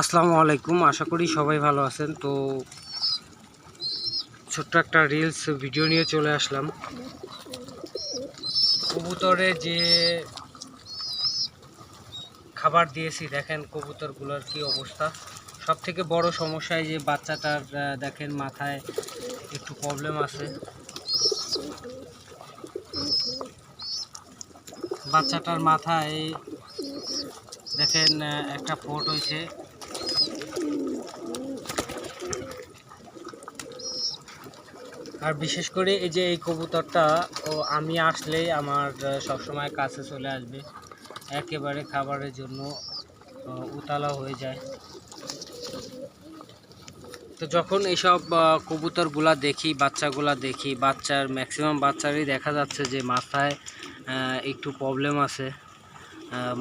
আসসালামু আলাইকুম, আশা করি সবাই ভালো আছেন। তো ছোট্ট একটা রিলস ভিডিও নিয়ে চলে আসলাম। কবুতরে যে খাবার দিয়েছি, দেখেন কবুতরগুলোর কি অবস্থা। সব থেকে বড় সমস্যা এই যে বাচ্চাটার দেখেন মাথায় একটু প্রবলেম আছে। বাচ্চাটার মাথায় দেখেন একটা ফোট হয়েছে। আর বিশেষ করে এই যে এই কবুতরটা আমি আসলেই আমার সবসময় কাছে চলে আসবে, একেবারে খাবারের জন্য উতালা হয়ে যায়। তো যখন এইসব কবুতরগুলা দেখি, বাচ্চার ম্যাক্সিমাম বাচ্চারই দেখা যাচ্ছে যে মাথায় একটু প্রবলেম আছে।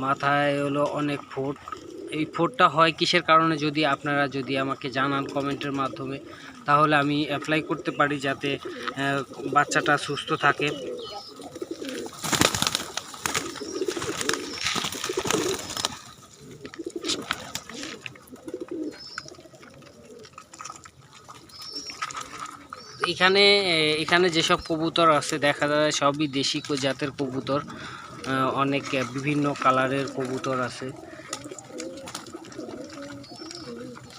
মাথায় হলো অনেক ফোট। এই ফোটটা হয় কিসের কারণে যদি আপনারা আমাকে জানান কমেন্টের মাধ্যমে, তাহলে আমি অ্যাপ্লাই করতে পারি যাতে বাচ্চাটা সুস্থ থাকে। এখানে যেসব কবুতর আছে দেখা যায় সবই দেশি জাতের কবুতর। অনেক বিভিন্ন কালারের কবুতর আছে।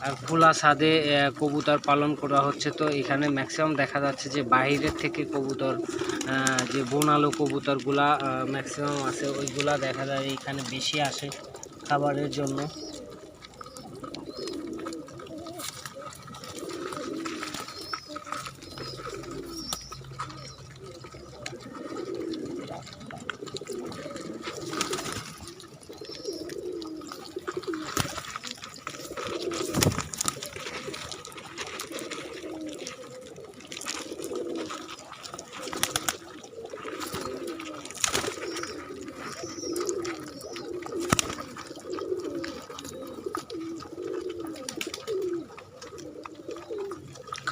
আর খোলা ছাদে কবুতর পালন করা হচ্ছে। তো এখানে ম্যাক্সিমাম দেখা যাচ্ছে যে বাইরের থেকে কবুতর, যে বনালো কবুতরগুলা ম্যাক্সিমাম আছে, ওইগুলা দেখা যায় এখানে বেশি আসে খাবারের জন্য।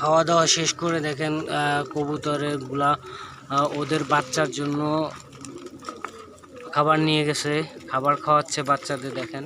খাওয়া দাওয়া শেষ করে দেখেন কবুতরের গুলা ওদের বাচ্চার জন্য খাবার নিয়ে গেছে, খাবার খাওয়াচ্ছে বাচ্চাদের। দেখেন